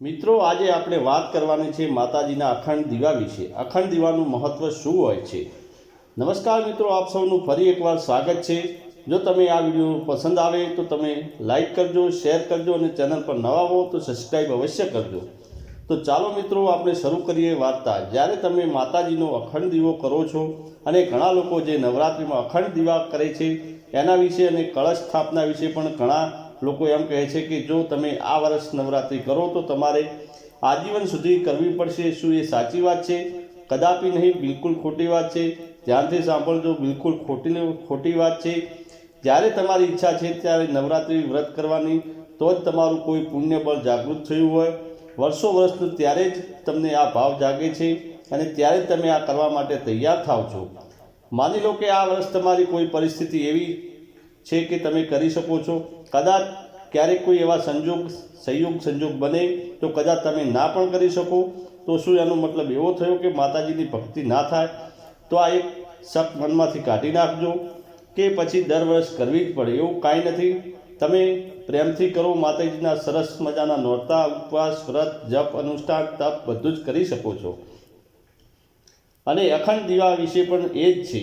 મિત્રો, આજે આપણે વાત કરવાની છે માતાજીના અખંડ દીવા વિશે। અખંડ દીવાનું મહત્વ શું હોય છે? નમસ્કાર મિત્રો, આપ સૌનું ફરી એકવાર સ્વાગત છે। જો તમે આ વિડીયો પસંદ આવે તો તમે લાઈક કરજો, શેર કરજો અને ચેનલ પર નવા હો તો સબસ્ક્રાઈબ અવશ્ય કરજો। તો ચાલો મિત્રો, આપણે શરૂ કરીએ વાર્તા। જ્યારે તમે માતાજીનો અખંડ દીવો કરો છો અને ઘણા લોકો જે નવરાત્રિમાં અખંડ દીવા કરે છે એના વિશે અને કળશ સ્થાપના વિશે પણ ઘણા લોકો એમ કહે છે કે જો તમે આ વર્ષ નવરાત્રિ કરો તો તમારે આજીવન સુધી કરવી પડશે। શું એ સાચી વાત છે? કદાપી નહીં, બિલકુલ ખોટી વાત છે। ધ્યાનથી સાંભળજો, બિલકુલ ખોટી વાત છે। જ્યારે તમારી ઈચ્છા છે ત્યારે નવરાત્રિ વ્રત કરવાની તો જ તમારું કોઈ પુણ્ય બળ જાગૃત થયું હોય વર્ષો વર્ષનું, ત્યારે જ તમને આ ભાવ જાગે છે અને ત્યારે જ તમે આ કરવા માટે તૈયાર થાવ છો। માની લો કે આ વર્ષ તમારી કોઈ પરિસ્થિતિ એવી છે કે તમે કરી શકો છો, કદાચ ક્યારેક કોઈ એવા સંજોગ બને તો કદાચ તમે ના પણ કરી શકો, તો શું એનો મતલબ એવો થયો કે માતાજીની ભક્તિ ના થાય? તો આ એક શક મનમાંથી કાઢી નાખજો કે પછી દર વર્ષ કરવી જ પડે, એવું કાંઈ નથી। તમે પ્રેમથી કરો, માતાજીના સરસ મજાના નોરતા, ઉપવાસ, વ્રત, જપ, અનુષ્ઠાન, તપ બધું જ કરી શકો છો। અને અખંડ દીવા વિશે પણ એ જ છે।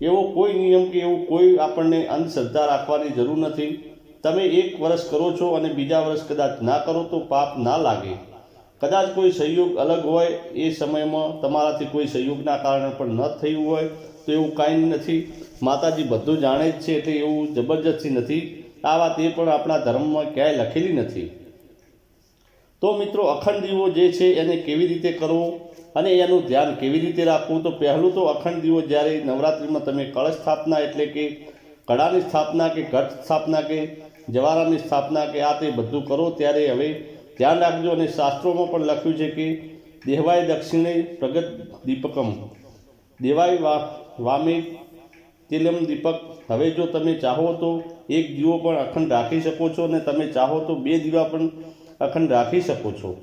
એવો કોઈ નિયમ કે એવું કોઈ આપણને અંધશ્રદ્ધા રાખવાની જરૂર નથી। તમે એક વર્ષ કરો છો અને બીજા વર્ષ કદાચ ના કરો તો પાપ ના લાગે। કદાચ કોઈ સંયોગ અલગ હોય, એ સમયમાં તમારાથી કોઈ સંયોગના કારણે પણ ન થયું હોય તો એવું કાંઈ નથી। માતાજી બધું જાણે જ છે, એટલે એવું જબરજસ્તી નથી। આ વાત એ પણ આપણા ધર્મમાં ક્યાંય લખેલી નથી। તો મિત્રો, અખંડ દીવો જે છે એને કેવી રીતે કરવો અને એનું ધ્યાન કેવી રીતે રાખવું? તો પહેલું તો અખંડ દીવો જ્યારે નવરાત્રિમાં તમે કળશ સ્થાપના એટલે કે કળાની સ્થાપના કે ઘટ સ્થાપના કે જવારાની સ્થાપના કે આ તે બધું કરો ત્યારે હવે ધ્યાન રાખજો। અને શાસ્ત્રોમાં પણ લખ્યું છે કે દેવાય દક્ષિણે પ્રગટ દીપકમ દેવાય વામે તિલમ દીપક। હવે જો તમે ચાહો તો એક દીવો પણ અખંડ રાખી શકો છો અને તમે ચાહો તો 2 દીવા પણ અખંડ રાખી શકો છો।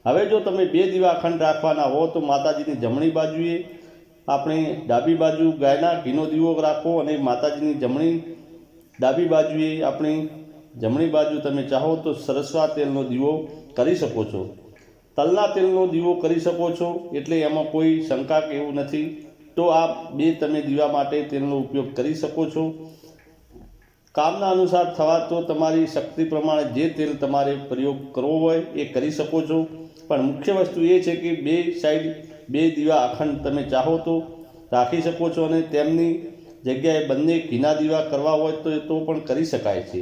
હવે જો તમે 2 દીવા અખંડ રાખવાના હો તો માતાજીની જમણી બાજુએ આપણે ડાબી બાજુ ગાયના ઘીનો દીવો રાખો અને માતાજીની ડાબી બાજુએ આપણી જમણી બાજુ તમે ચાહો તો સરસવા તેલનો દીવો કરી શકો છો, તલના તેલનો દીવો કરી શકો છો, એટલે એમાં કોઈ શંકા કે એવું નથી। તો આ 2 તમે દીવા માટે તેલનો ઉપયોગ કરી શકો છો। કામના અનુસાર થવા તો તમારી શક્તિ પ્રમાણે જે તેલ તમારે પ્રયોગ કરવો હોય એ કરી શકો છો, પણ મુખ્ય વસ્તુ એ છે કે 2 સાઈડ 2 દીવા અખંડ તમે ચાહો તો રાખી શકો છો અને તેમની જગ્યાએ બંને ઘીના દીવા કરવા હોય તો પણ કરી શકાય છે।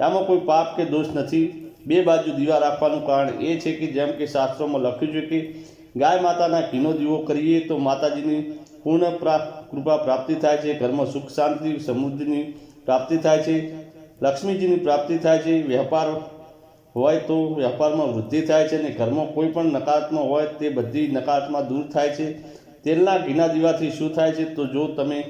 આમાં કોઈ પાપ કે દોષ નથી। 2 બાજુ દીવા રાખવાનું કારણ એ છે કે જેમ કે શાસ્ત્રોમાં લખ્યું છે કે ગાય માતાના ઘીનો દીવો કરીએ તો માતાજીની પૂર્ણ કૃપા પ્રાપ્તિ થાય છે, ઘરમાં સુખ શાંતિ સમૃદ્ધિની પ્રાપ્તિ થાય છે, લક્ષ્મીજીની પ્રાપ્તિ થાય છે, વેપાર હોય તો વેપારમાં વૃદ્ધિ થાય છે અને ઘરમાં કોઈ પણ નકારાત્મક હોય તે બધી નકારાત્મક દૂર થાય છે। તેલના ઘીના દીવાથી શું થાય છે? તો જો તમે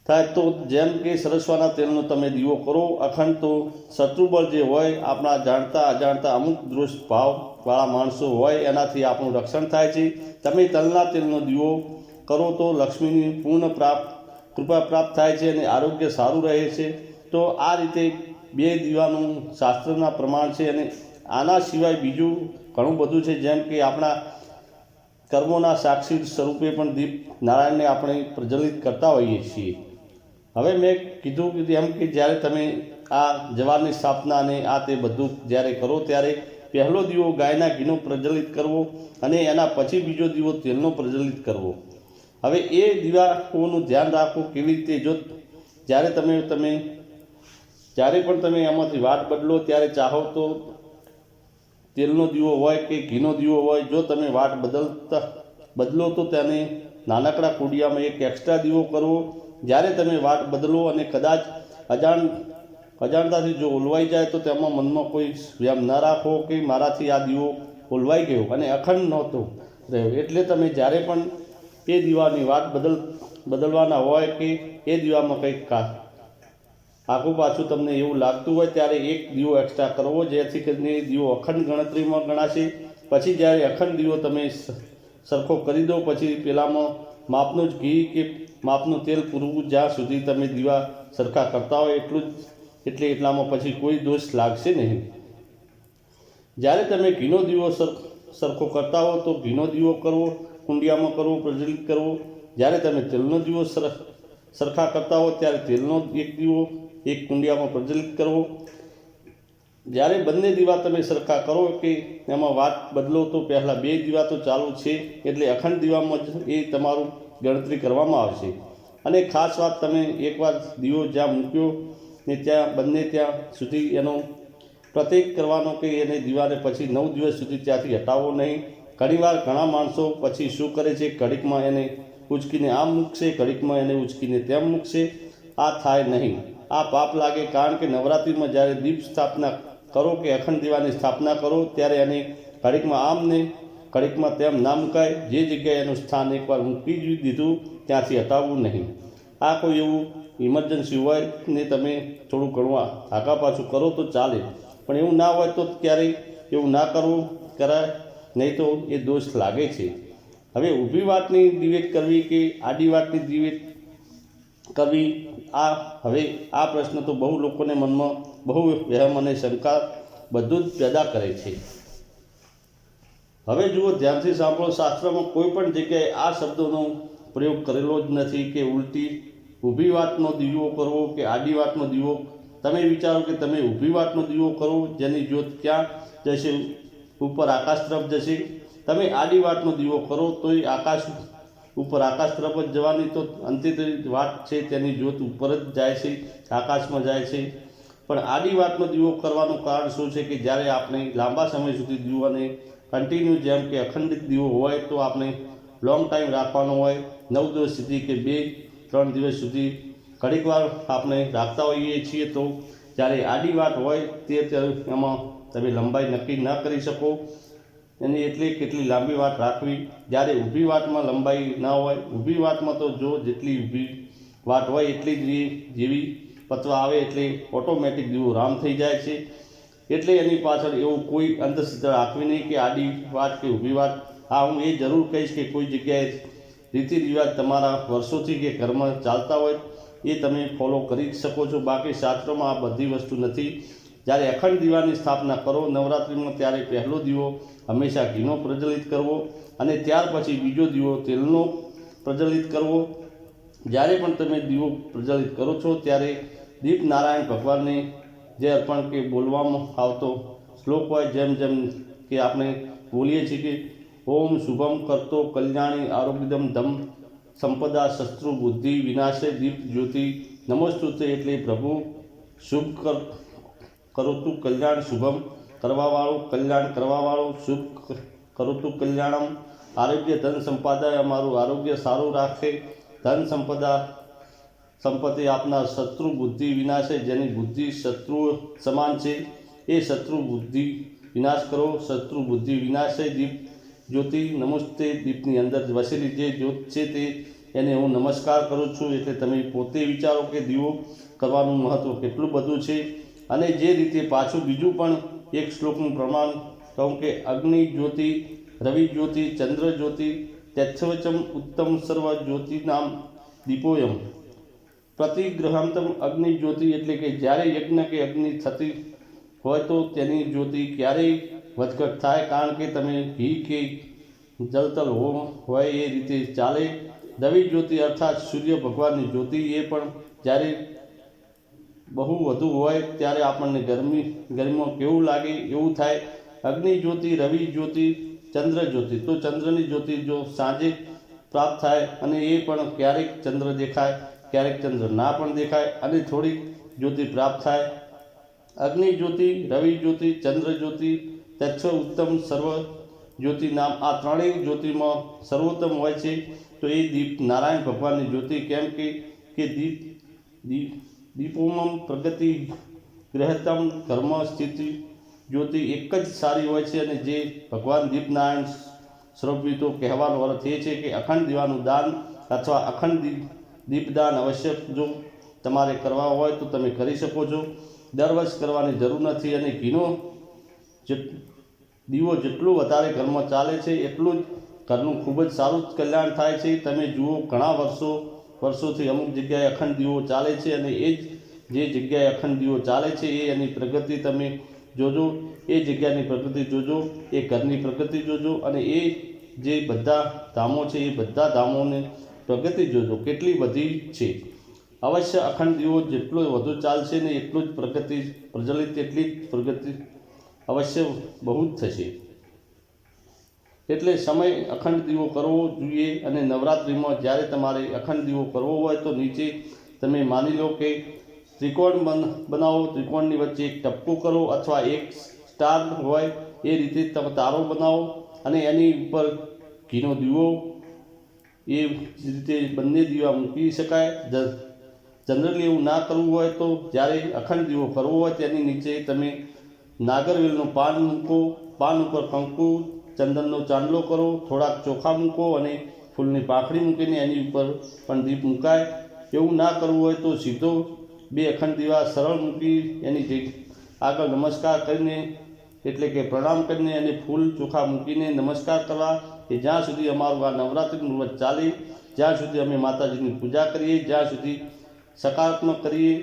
થાય તો જેમ કે સરસવાના તેલનો તમે દીવો કરો અખંડ, તો શત્રુબળ જે હોય આપણા જાણતા અજાણતા અમુક દોષ ભાવવાળા માણસો હોય એનાથી આપણું રક્ષણ થાય છે। તમે તલના તેલનો દીવો કરો તો લક્ષ્મીની પૂર્ણ કૃપા પ્રાપ્ત થાય છે અને આરોગ્ય સારું રહે છે। તો આ રીતે 2 દીવાનું શાસ્ત્રના પ્રમાણ છે અને આના સિવાય બીજું ઘણું બધું છે, જેમ કે આપણા કર્મોના સાક્ષી સ્વરૂપે પણ દીપ નારાયણને આપણે પ્રજ્વલિત કરતા હોઈએ છીએ। હવે મેં કીધું એમ કે જ્યારે તમે આ જવારની સ્થાપના અને આ તે બધું જ્યારે કરો ત્યારે પહેલો દીવો ગાયના ઘીનો પ્રજ્વલિત કરવો અને એના પછી બીજો દીવો તેલનો પ્રજ્વલિત કરવો। હવે એ દીવાઓનું ધ્યાન રાખવું કેવી રીતે? જો જ્યારે પણ તમે એમાંથી વાટ બદલો ત્યારે ચાહો તો તેલનો દીવો હોય કે ઘીનો દીવો હોય, જો તમે વાટ બદલો તો તેને નાનકડા કુડિયામાં એક એક્સ્ટ્રા દીવો કરવો। જ્યારે તમે વાટ બદલો અને કદાચ અજાણતાથી જો ઓલવાઈ જાય તો તેમાં મનમાં કોઈ વ્યામ ન રાખો કે મારાથી આ દીવો ઓલવાઈ ગયો અને અખંડ નહોતો રહ્યો, એટલે તમે જ્યારે પણ એ દીવાની વાટ બદલવાના હોય કે એ દીવામાં કંઈક આગું પાછું તમને એવું લાગતું હોય ત્યારે એક દીવો એક્સ્ટ્રા કરવો, જેથી કરીને દીવો અખંડ ગણતરીમાં ગણાશે। પછી જ્યારે અખંડ દીવો તમે સરખો કરી દો પછી પેલામાં માપનું જ ઘી કે માપનું તેલ પૂરવું, જ્યાં સુધી તમે દીવા સરખા કરતા હોય એટલામાં પછી કોઈ દોષ લાગશે નહીં। જ્યારે તમે ઘીનો દીવો સરખો કરતા હો તો ઘીનો દીવો કરવો, કુંડિયામાં કરવો, પ્રજ્વલિત કરવો. જ્યારે તમે તેલનો દીવો સરખા કરતા હો ત્યારે તેલનો એક દીવો એક કુંડિયામાં પ્રજ્વલિત કરવો. જ્યારે બંને દીવા તમે સરખા કરો કે એમાં વાત બદલો તો પહેલાં 2 દીવા તો ચાલુ છે, એટલે અખંડ દીવામાં જ એ તમારું ગણતરી કરવામાં આવશે. અને ખાસ વાત, તમે એકવાર દીવો જ્યાં મૂક્યો ને ત્યાં સુધી એનો પ્રત્યેક કરવાનો કે એને દીવાને પછી 9 દિવસ સુધી ત્યાંથી હટાવવો નહીં. ઘણીવાર ઘણા માણસો પછી શું કરે છે, ઘડીકમાં એને ઉચકીને આમ મૂકશે, ઘડીકમાં એને ઉચકીને તેમ મૂકશે. આ થાય નહીં, આ પાપ લાગે. કારણ કે નવરાત્રિમાં જ્યારે દીપ સ્થાપના કરો કે અખંડ દીવાની સ્થાપના કરો ત્યારે એને ઘડીકમાં આમ ને ઘડીકમાં તેમ ના મુકાય. જે જગ્યાએ એનું સ્થાન એકવાર મૂકી દીધું ત્યાંથી હટાવવું નહીં. આ કોઈ એવું ઇમરજન્સી હોય ને તમે થોડું ઘણું આગા પાછું કરો તો ચાલે, પણ એવું ના હોય તો ક્યારેય એવું ના કરવું કરાય, નહીં તો એ દોષ લાગે છે. હવે ઊભી વાતની દિવેટ કરવી કે આડી વાતની દિવેટ કરવી, હવે આ પ્રશ્ન તો બહુ લોકોને મનમાં બહુ વહેમ અને શંકા બધું જ પેદા કરે છે. હવે જુઓ, ધ્યાનથી સાંભળો. શાસ્ત્રમાં કોઈ પણ જગ્યાએ આ શબ્દોનો પ્રયોગ કરેલો જ નથી કે ઉલટી ઊભી વાતનો દીવો કરવો કે આડી વાતનો દીવો. તમે વિચારો કે તમે ઊભી વાતનો દીવો કરો, જેની જ્યોત ક્યાં જશે? ઉપર આકાશ તરફ જશે. તમે આડી વાતનો દીવો કરો તોય આકાશ તરફ જ જવાની, તો અંતે વાત છે તેની જ્યોત ઉપર જ જાય છે, આકાશમાં જાય છે. પણ આડી વાતનો દીવો કરવાનું કારણ શું છે કે જ્યારે આપણે લાંબા સમય સુધી દીવાને કન્ટિન્યુ, જેમ કે અખંડિત દીવો હોય તો આપણે લોંગ ટાઈમ રાખવાનો હોય, 9 દિવસ સુધી કે 2-3 દિવસ સુધી ઘણીક વાર આપણે રાખતા હોઈએ છીએ. તો જ્યારે આડી વાત હોય એમાં તમે લંબાઈ નક્કી ન કરી શકો, એની કેટલી લાંબી વાત રાખવી. જ્યારે ઊભી વાતમાં લંબાઈ ના હોય, ઊભી વાતમાં તો જો જેટલી ઊભી વાત હોય એટલી જ જેવી પતવા આવે એટલે ઓટોમેટિક દીવો રામ થઈ જાય છે. એટલે એની પાછળ એવું કોઈ અંધશ્રદ્ધા રાખવી નહીં કે આડી વાત કે ઊભી વાત. હા, હું એ જરૂર કહીશ કે કોઈ જગ્યાએ રીતિ રિવાજ તમારા વર્ષોથી કે ઘરમાં ચાલતા હોય એ તમે ફોલો કરી શકો છો. બાકી શાસ્ત્રોમાં આ બધી વસ્તુ નથી. જ્યારે અખંડ દીવાની સ્થાપના કરો નવરાત્રિમાં, ત્યારે પહેલો દીવો હંમેશા ઘીનો પ્રજ્વલિત કરવો અને ત્યાર પછી બીજો દીવો તેલનો પ્રજ્વલિત કરવો. જ્યારે પણ તમે દીવો પ્રજ્વલિત કરો છો ત્યારે દીપ નારાયણ ભગવાનને જે અર્પણ કે બોલવામાં આવતો શ્લોક હોય, જેમ કે આપણે બોલીએ છીએ કે ઓમ શુભમ કરતો કલ્યાણી આરોગ્યદમ ધમ સંપદા શત્રુ બુદ્ધિ વિનાશે દીપ જ્યોતિ નમોસ્તુતે. એટલે પ્રભુ શુભ કરોતું કલ્યાણ, શુભમ કરવાવાળું, કલ્યાણ કરવાવાળું, શુભ કરોતું કલ્યાણમ, આરોગ્ય ધન સંપદાય, અમારું આરોગ્ય સારું રાખે, ધન સંપત્તિ આપનાર, શત્રુ બુદ્ધિ વિનાશે, જેની બુદ્ધિ શત્રુ સમાન છે એ શત્રુ બુદ્ધિ વિનાશ કરો, શત્રુ બુદ્ધિ વિનાશે દીપ જ્યોતિ નમસ્તે. દીપની અંદર વસેલી જે જ્યોત છે તે એને હું નમસ્કાર કરું છું. એટલે તમે પોતે વિચારો કે દીવો કરવાનું મહત્ત્વ કેટલું બધું છે. અને જે રીતે પાછું બીજું પણ એક શ્લોકનું પ્રમાણ કહું કે અગ્નિ જ્યોતિ, રવિ જ્યોતિ, ચંદ્ર જ્યોતિ, તત્સવચમ ઉત્તમ સર્વ જ્યોતિનામ દીપોયમ પ્રતિગ્રહાંતમ. અગ્નિ જ્યોતિ એટલે કે જ્યારે યજ્ઞ કે અગ્નિ થતી હોય તો તેની જ્યોતિ ક્યારેય વધઘટ થાય, કારણ કે તમે ઘી કે જલતલ હોય એ રીતે ચાલે. રવિ જ્યોતિ અર્થાત સૂર્ય ભગવાનની જ્યોતિ, એ પણ જ્યારે બહુ વધુ હોય ત્યારે આપણને ગરમીમાં કેવું લાગે એવું થાય. અગ્નિ જ્યોતિ, રવિ જ્યોતિ, ચંદ્ર જ્યોતિ. તો ચંદ્રની જ્યોતિ જો સાંજે પ્રાપ્ત થાય અને એ પણ ક્યારેક ચંદ્ર દેખાય, ક્યારેક ચંદ્ર ના પણ દેખાય અને થોડીક જ્યોતિ પ્રાપ્ત થાય. અગ્નિ જ્યોતિ, રવિ જ્યોતિ, ચંદ્ર જ્યોતિ, તત્વ ઉત્તમ સર્વ જ્યોતિ નામ. આ ત્રણેય જ્યોતિમાં સર્વોત્તમ હોય છે તો એ દીપ નારાયણ ભગવાનની જ્યોતિ. કેમ કે દીપોમમ પ્રગતિ ગ્રહતમ કર્મ સ્થિતિ જ્યોતિ એક જ સારી હોય છે. અને જે ભગવાન દીપનારાયણ સ્વરૂપી, તો કહેવાનો અર્થ એ છે કે અખંડ દીવાનું દાન અથવા અખંડ દીપદાન અવશ્ય જો તમારે કરવા હોય તો તમે કરી શકો છો. દર વર્ષ કરવાની જરૂર નથી. અને ઘીનો દીવો જેટલું વધારે ઘરમાં ચાલે છે એટલું જ ઘરનું ખૂબ જ સારું કલ્યાણ થાય છે. તમે જુઓ, ઘણા વર્ષોથી અમુક જગ્યાએ અખંડ દીવો ચાલે છે અને એ જ જે જગ્યાએ અખંડ દીવો ચાલે છે એ એની પ્રગતિ તમે જોજો, એ જગ્યાની પ્રકૃતિ જોજો, એ ઘરની પ્રકૃતિ જોજો અને એ જે બધા ધામો છે એ બધા ધામોની પ્રગતિ જોજો કેટલી બધી છે. અવશ્ય અખંડ દીવો જેટલો વધુ ચાલશે ને એટલું જ પ્રગતિ પ્રજ્વલિત, એટલી જ પ્રગતિ અવશ્ય બહુ જ થશે. એટલે સમય અખંડ દીવો કરવો જોઈએ. અને નવરાત્રિમાં જ્યારે તમારે અખંડ દીવો કરવો હોય તો નીચે તમે માની લો કે ત્રિકોણ બનાવો, ત્રિકોણની વચ્ચે એક ટપકું કરો અથવા એક સ્ટાર હોય એ રીતે તમે તારો બનાવો અને એની ઉપર ઘીનો દીવો, એ રીતે બંને દીવા મૂકી શકાય. જનરલી એવું ના કરવું હોય તો જ્યારે અખંડ દીવો કરવો હોય તેની નીચે તમે નાગરવેલનું પાન મૂકો, પાન ઉપર કંકુ ચંદનનો ચાંદલો કરો, થોડાક ચોખા મૂકો અને ફૂલની પાંખડી મૂકીને એની ઉપર પણ દીપ મુકાય. એવું ના કરવું હોય તો સીધો 2 અખંડ દીવા સરળ મૂકી એની આગળ નમસ્કાર કરીને એટલે કે પ્રણામ કરીને અને ફૂલ ચોખા મૂકીને નમસ્કાર કરવા કે જ્યાં સુધી અમારું આ નવરાત્રિનું વ્રત ચાલે, જ્યાં સુધી અમે માતાજીની પૂજા કરીએ, જ્યાં સુધી સકારાત્મક કરીએ,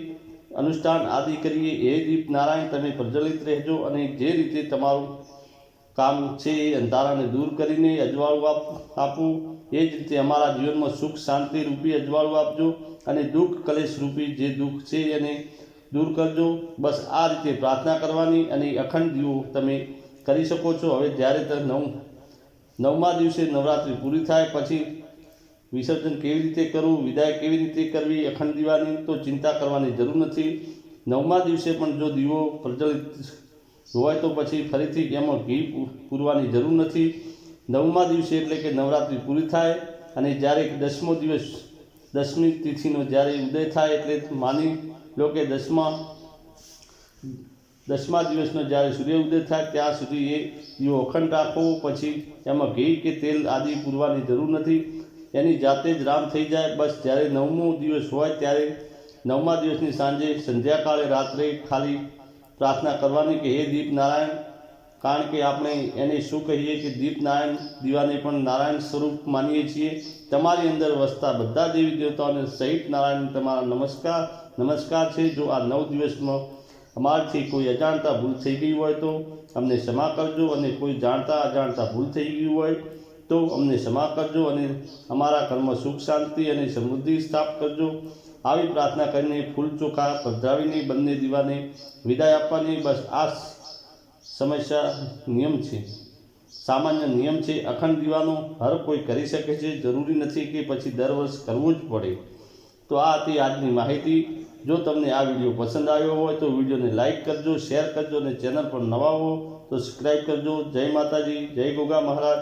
અનુષ્ઠાન આદિ કરીએ, એ દીપ નારાયણ તમે પ્રજ્વલિત રહેજો. અને જે રીતે તમારું કામ છે એ અંધારાને દૂર કરીને અજવાળું આપવું, એ જ રીતે અમારા જીવનમાં સુખ શાંતિ રૂપી અજવાળું આપજો અને દુઃખ કલેશ રૂપી જે દુઃખ છે એને દૂર કરજો. બસ આ રીતે પ્રાર્થના કરવાની અને અખંડ દીવો તમે કરી શકો છો. હવે જ્યારે નવમા દિવસે નવરાત્રિ પૂરી થાય પછી વિસર્જન કેવી રીતે કરવું, વિદાય કેવી રીતે કરવી અખંડ દીવાની, તો ચિંતા કરવાની જરૂર નથી. 9મા દિવસે પણ જો દીવો પ્રજ્વલિત હોય તો પછી ફરીથી એમાં ઘી પૂરવાની જરૂર નથી. 9મા દિવસે એટલે કે નવરાત્રિ પૂરી થાય અને જ્યારે 10મો દિવસ, 10મી તિથિનો જ્યારે ઉદય થાય એટલે માની લો કે 10મા દિવસનો જ્યારે સૂર્ય ઉદય થાય ત્યાં સુધી એ દીવો અખંડ રાખવો. પછી એમાં ઘી કે તેલ આદિ પૂરવાની જરૂર નથી, એની જાતે જ રામ થઈ જાય. બસ જ્યારે 9મો દિવસ હોય ત્યારે 9મા દિવસની સાંજે સંધ્યાકાળે રાત્રે ખાલી પ્રાર્થના કરવાની કે હે દીપ નારાયણ, કારણ કે આપણે એને શું કહીએ કે દીપ નારાયણ દીવાને પણ નારાયણ સ્વરૂપ માનીએ છીએ. તમારી અંદર વસતા બધા દેવી દેવતાઓને સહિત નારાયણ તમારા નમસ્કાર છે. જો આ 9 દિવસમાં અમારાથી કોઈ અજાણતા ભૂલ થઈ ગઈ હોય તો અમને ક્ષમા કરજો અને કોઈ જાણતા અજાણતા ભૂલ થઈ ગઈ હોય તો અમને ક્ષમા કરજો અને અમારા ઘરમાં સુખ શાંતિ અને સમૃદ્ધિ સ્થાપ કરજો. આવી પ્રાર્થના કરીને ફૂલ ચોખા પધરાવીને બંને દીવાને વિદાય આપવાની. બસ આ સમસ્યા નિયમ છે, સામાન્ય નિયમ છે અખંડ દીવાનો. હર કોઈ કરી શકે છે, જરૂરી નથી કે પછી દર વર્ષ કરવું જ પડે. તો આ હતી આજની માહિતી. જો તમને આ વિડીયો પસંદ આવ્યો હોય તો વિડીયોને લાઇક કરજો, શેર કરજો અને ચેનલ પર નવા હો તો સબસ્ક્રાઈબ કરજો. જય માતાજી, જય ગોગા મહારાજ.